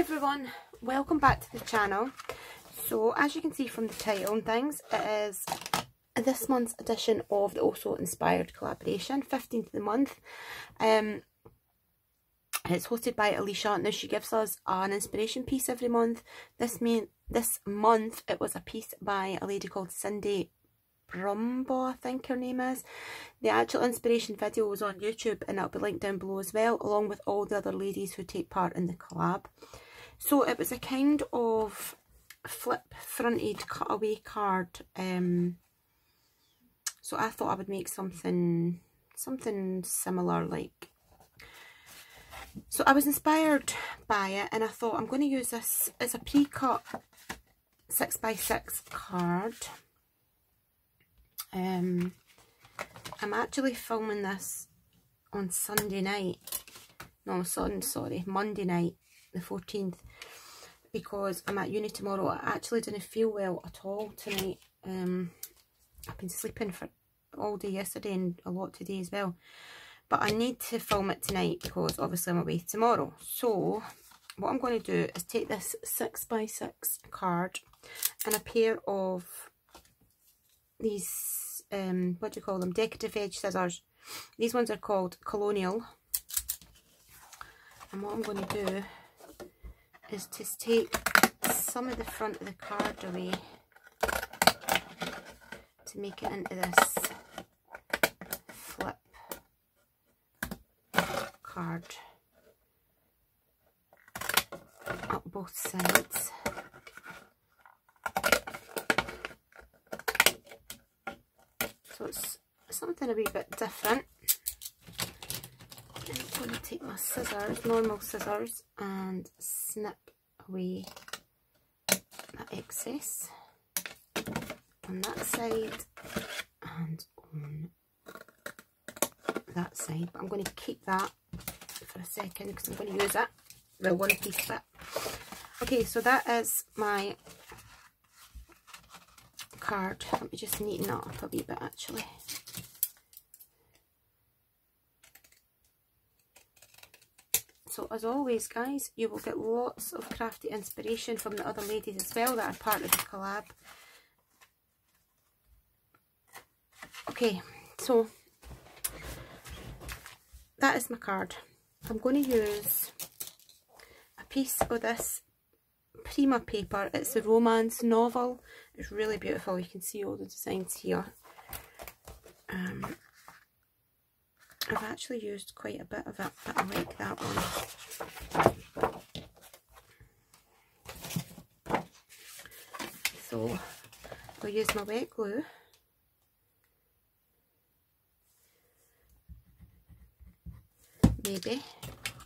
everyone, welcome back to the channel. So as you can see from the title and things, it is this month's edition of the Also Inspired collaboration, 15th of the month. It's hosted by Alicia. Now she gives us an inspiration piece every month. This month it was a piece by a lady called Cindy Brumbaugh, I think her name is. The actual inspiration video was on YouTube and it'll be linked down below as well, along with all the other ladies who take part in the collab. So it was a kind of flip fronted cutaway card. So I thought I would make something similar, like. So I was inspired by it and I thought I'm going to use this as a pre-cut 6x6 card. I'm actually filming this on Sunday night, no, sorry, Monday night, the 14th, because I'm at uni tomorrow. I actually didn't feel well at all tonight. I've been sleeping for all day yesterday and a lot today as well, but I need to film it tonight because obviously I'm away tomorrow. So what I'm going to do is take this 6x6 card and a pair of these what do you call them, decorative edge scissors. These ones are called Colonial, and what I'm going to do is just take some of the front of the card away to make it into this flip card up both sides. So it's something a wee bit different. I'm going to take my scissors, normal scissors, and snip away that excess on that side and on that side. But I'm going to keep that for a second because I'm going to use it, the one piece bit. Okay, so that is my card. Let me just neaten that up a wee bit actually. So as always guys, you will get lots of crafty inspiration from the other ladies as well that are part of the collab. Okay, so that is my card. I'm going to use a piece of this Prima paper. It's a romance novel. It's really beautiful. You can see all the designs here. I've actually used quite a bit of it, but I like that one. So I'll use my wet glue. Maybe,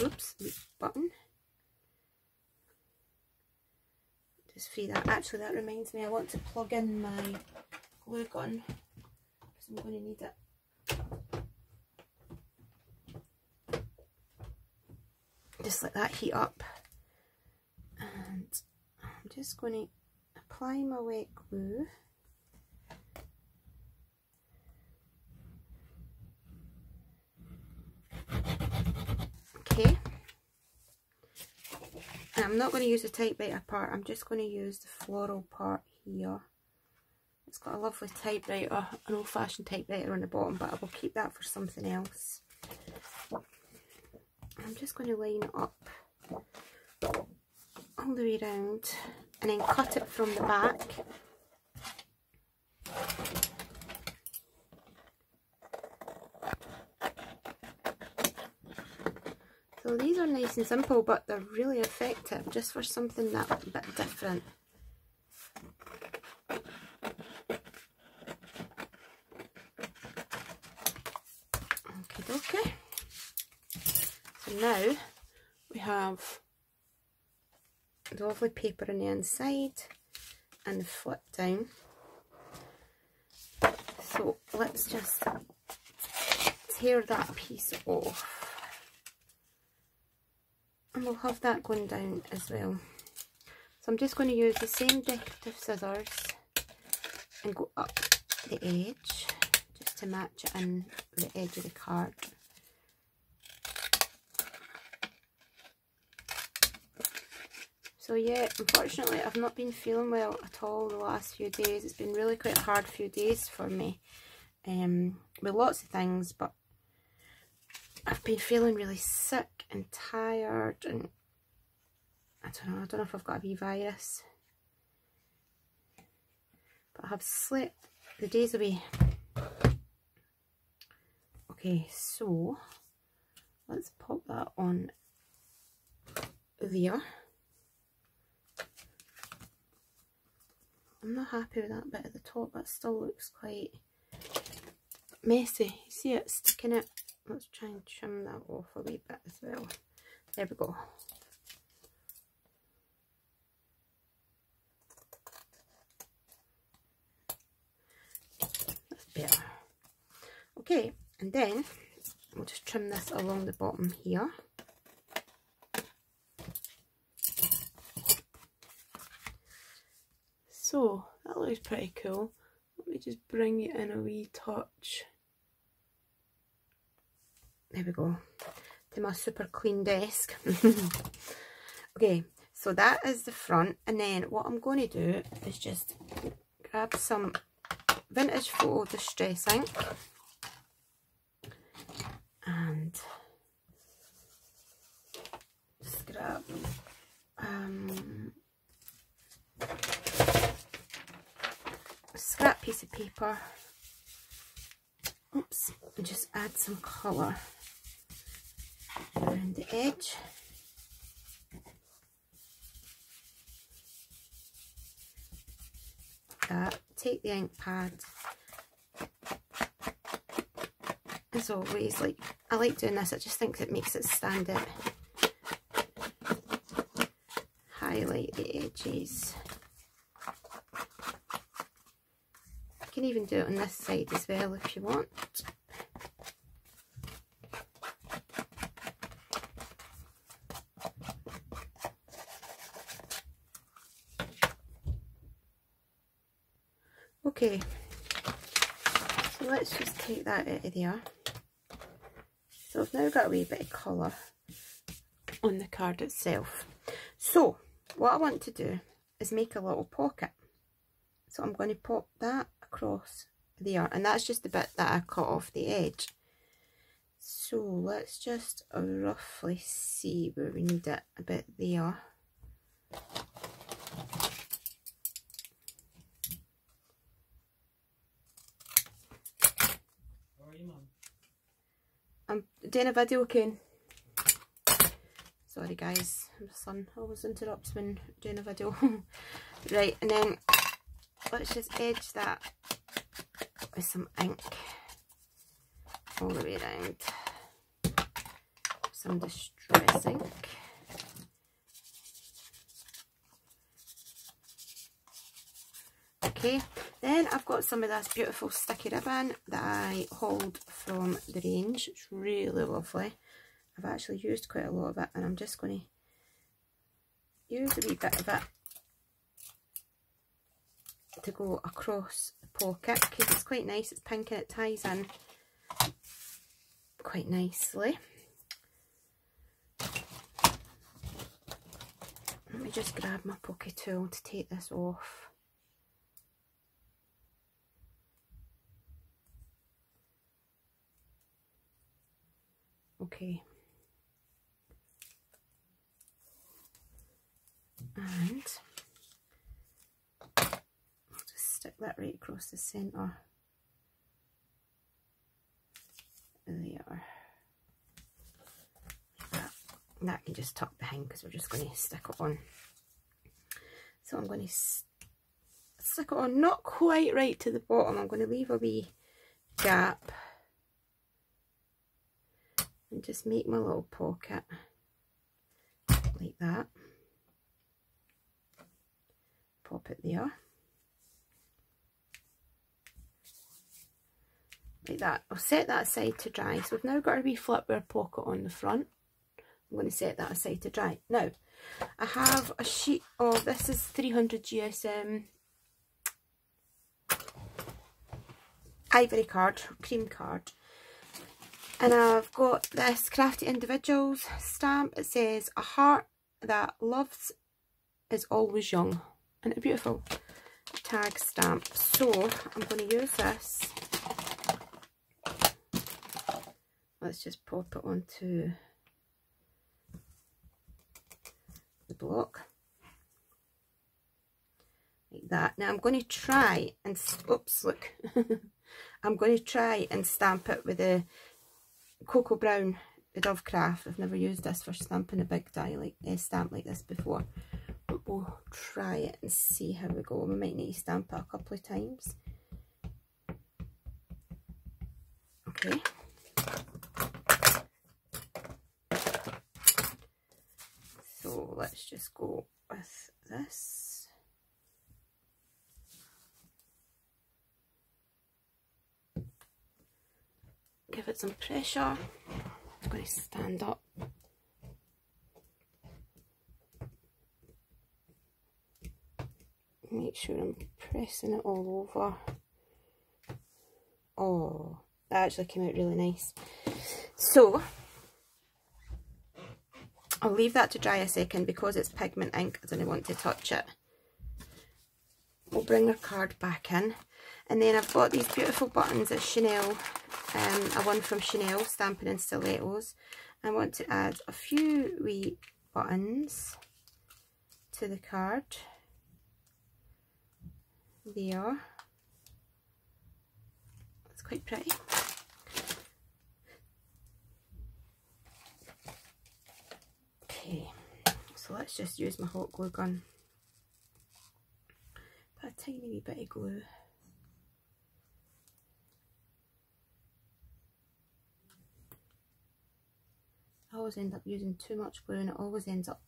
oops, button. Just free that. Actually, that reminds me, I want to plug in my glue gun because I'm going to need it. Just let that heat up, and I'm just going to apply my wet glue. Okay. And I'm not going to use the typewriter part, I'm just going to use the floral part here. It's got a lovely typewriter, an old-fashioned typewriter on the bottom, but I will keep that for something else. I'm just going to line it up all the way around and then cut it from the back. So these are nice and simple, but they're really effective just for something that a bit different. Okay. So now we have the lovely paper on the inside and the flip down. So let's just tear that piece off. And we'll have that going down as well. So I'm just going to use the same decorative scissors and go up the edge just to match it in with the edge of the card. So yeah, unfortunately I've not been feeling well at all the last few days. It's been really quite a hard few days for me, with lots of things, but I've been feeling really sick and tired, and I don't know if I've got a wee virus, but I have slept the days away. Okay, so let's pop that on there. I'm not happy with that bit at the top. That still looks quite messy. You see it sticking out. Let's try and trim that off a wee bit as well. There we go. That's better. Okay, and then we'll just trim this along the bottom here. So that looks pretty cool. Let me just bring it in a wee touch. There we go. To my super clean desk. Okay, so that is the front, and then what I'm going to do is just grab some vintage photo distress ink and just grab a scrap piece of paper, oops, and just add some colour around the edge. That. Take the ink pad, as always, like I like doing this, I just think it makes it stand out. Highlight the edges. You can even do it on this side as well if you want. Okay, so let's just take that out of there. So I've now got a wee bit of colour on the card itself. So what I want to do is make a little pocket. So I'm going to pop that across there, and that's just the bit that I cut off the edge. So let's just roughly see where we need it, a bit there. I'm doing a video, Ken. Sorry guys, my son always interrupts when doing a video. Right, and then let's just edge that with some ink all the way around. Some distress ink. Okay, then I've got some of this beautiful sticky ribbon that I hold from the range. It's really lovely. I've actually used quite a lot of it, and I'm just going to use a wee bit of it to go across the pocket, because it's quite nice. It's pink and it ties in quite nicely. Let me just grab my pocket tool to take this off. Okay, and I'll just stick that right across the centre there. That can just tuck behind because we're just going to stick it on. So I'm going to stick it on, not quite right to the bottom. I'm going to leave a wee gap and just make my little pocket like that. Pop it there. Like that. I'll set that aside to dry. So we've now got a wee flipware pocket on the front. I'm going to set that aside to dry. Now, I have a sheet of, this is 300 GSM ivory card, cream card. And I've got this Crafty Individuals stamp. It says, a heart that loves is always young. And a beautiful tag stamp. So I'm going to use this. Let's just pop it onto the block like that. Now I'm going to try and, oops, look. I'm going to try and stamp it with the Cocoa Brown, the Dove Craft. I've never used this for stamping a big die like stamp like this before, but we'll try it and see how we go. We might need to stamp it a couple of times. Okay. So let's just go with this. Give it some pressure. I'm going to stand up. Make sure I'm pressing it all over. Oh, that actually came out really nice. So I'll leave that to dry a second because it's pigment ink. I don't want to touch it. We'll bring our card back in. And then I've got these beautiful buttons at Chanel. I won from Chanel, Stampin' in Stilettos. I want to add a few wee buttons to the card. There. That's quite pretty. Okay, so let's just use my hot glue gun. Put a tiny wee bit of glue. I always end up using too much glue and it always ends up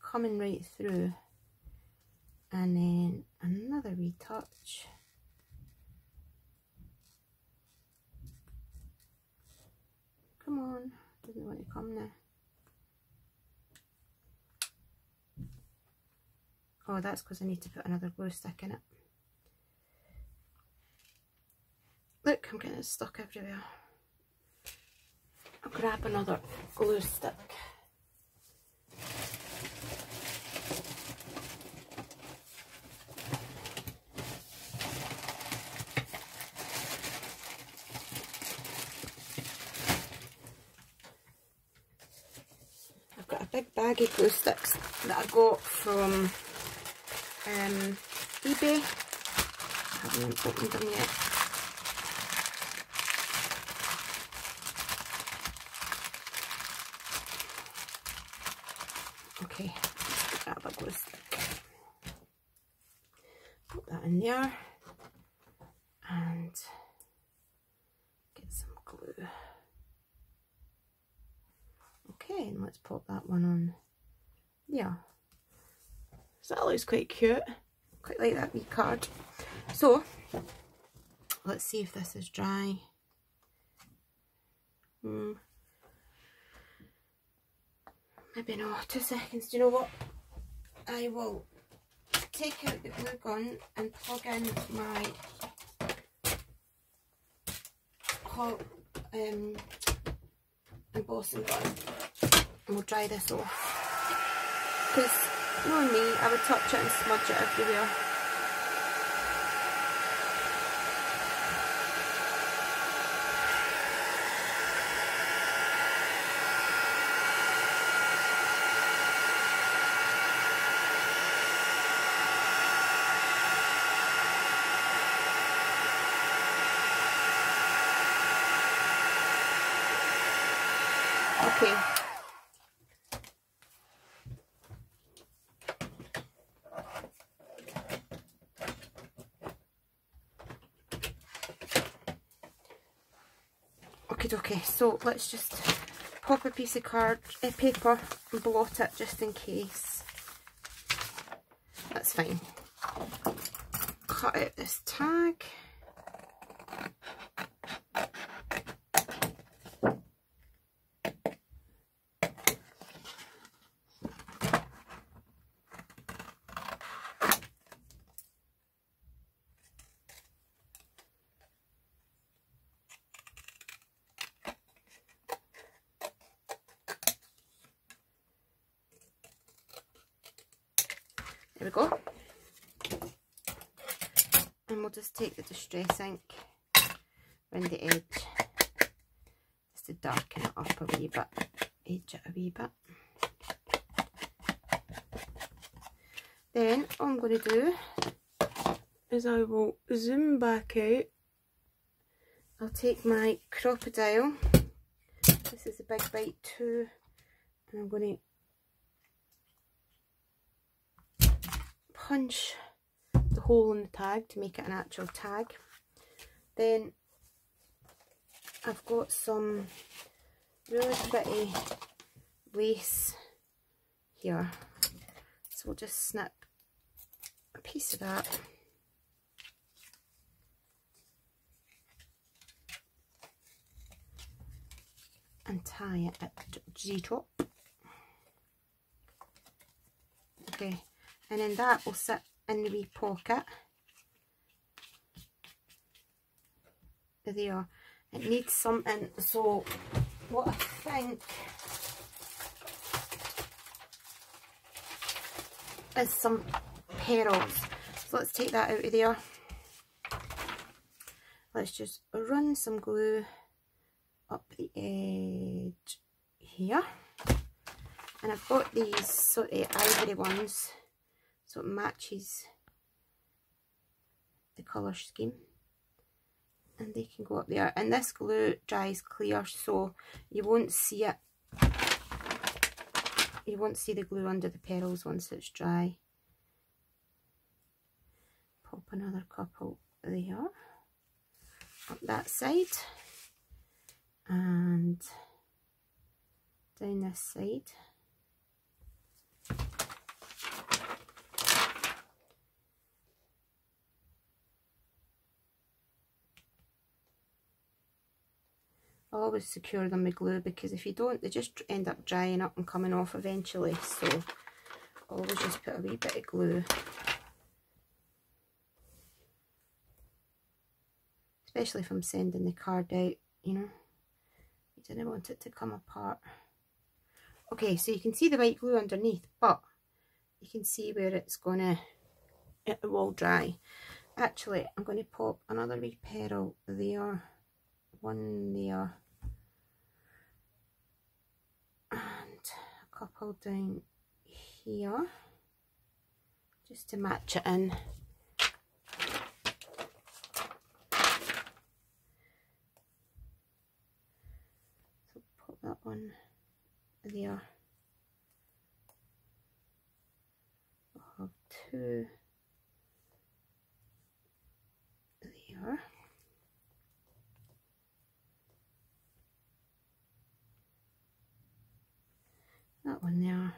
coming right through. And then another wee touch. Come on, doesn't want to come now. Oh, that's because I need to put another glue stick in it. Look, I'm getting it stuck everywhere. I'll grab another glue stick. I've got a big bag of glue sticks that I got from eBay. I haven't opened them yet. Okay, let's grab a glue stick. Put that in there and get some glue. Okay, and let's pop that one on there. So that looks quite cute. Quite like that wee card. So let's see if this is dry. Maybe no. 2 seconds. Do you know what? I will take out the glue gun and plug in my hot embossing gun, and we'll dry this off. Because knowing me, I would touch it and smudge it everywhere. Okay. Okay, so let's just pop a piece of paper and blot it just in case. That's fine. Cut out this tag. There we go. And we'll just take the Distress ink around the edge, just to darken it up a wee bit, edge it a wee bit. Then all I'm going to do is I will zoom back out. I'll take my Crocodile, this is a Big Bite 2, and I'm going to punch the hole in the tag to make it an actual tag. Then I've got some really pretty lace here, so we'll just snip a piece of that. And tie it at G-top. Okay, and then that will sit in the wee pocket. There, it needs something, so what I think is some pearls. So let's take that out of there. Let's just run some glue up the edge here, and I've got these sort of ivory ones, so it matches the colour scheme, and they can go up there. And this glue dries clear, so you won't see it, you won't see the glue under the pearls once it's dry. Pop another couple there, up that side, and down this side. I'll always secure them with glue, because if you don't, they just end up drying up and coming off eventually, so always just put a wee bit of glue, especially if I'm sending the card out, you know. You didn't want it to come apart. Okay, so you can see the white glue underneath, but you can see where it's gonna, it will dry. Actually, I'm going to pop another wee pearl there, one there, and a couple down here, just to match it in. That one there. I'll have two there. That one there.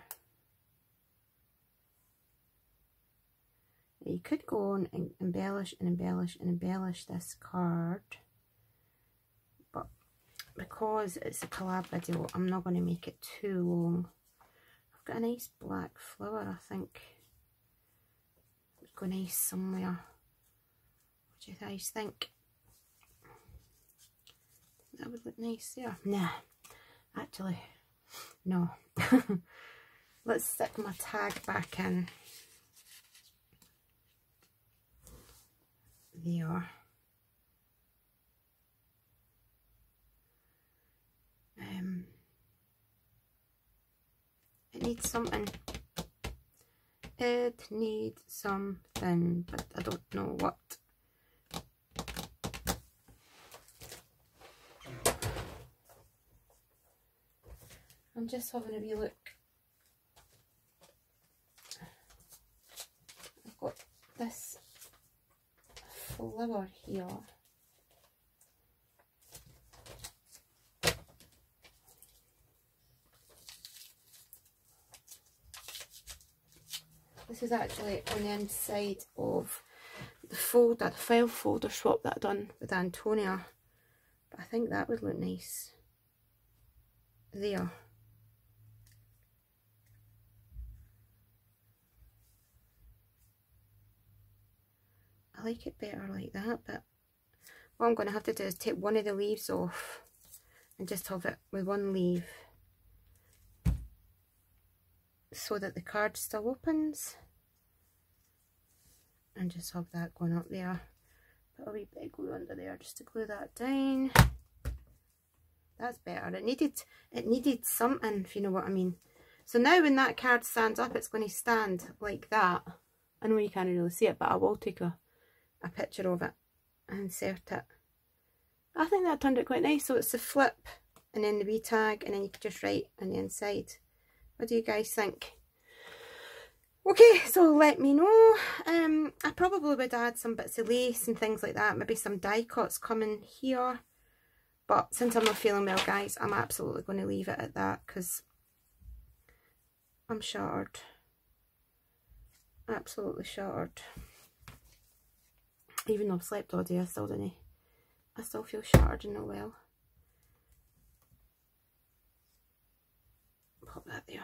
Now you could go on and embellish and embellish and embellish this card, but because it's a collab video, I'm not going to make it too long. I've got a nice black flower, I think. It would go nice somewhere. What do you guys think? That would look nice there. Nah, actually, no. Let's stick my tag back in. There. It needs something. It needs something, but I don't know what. I'm just having a wee look. I've got this flower here. This is actually on the inside of the folder, the file folder swap that I done with Antonia. But I think that would look nice there. I like it better like that, but what I'm going to have to do is take one of the leaves off and just have it with one leaf, so that the card still opens. and just have that going up there. Put a wee bit of glue under there just to glue that down. That's better. It needed something, if you know what I mean. So now when that card stands up, it's going to stand like that. I know you can't really see it, but I will take a picture of it and insert it. I think that turned out quite nice. So it's the flip and then the wee tag, and then you can just write on the inside. What do you guys think? Okay, so let me know. I probably would add some bits of lace and things like that. Maybe some die cuts coming here. But since I'm not feeling well, guys, I'm absolutely going to leave it at that because I'm shattered. Absolutely shattered. Even though I've slept all day, I still feel shattered and not well. Pop that there.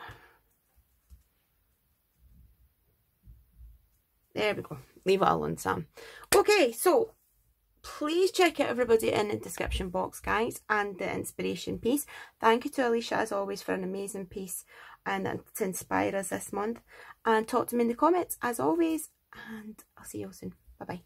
There we go. Leave it alone, Sam. Okay, so please check out everybody in the description box, guys, and the inspiration piece. Thank you to Alicia, as always, for an amazing piece and to inspire us this month. And talk to me in the comments, as always. And I'll see you all soon. Bye-bye.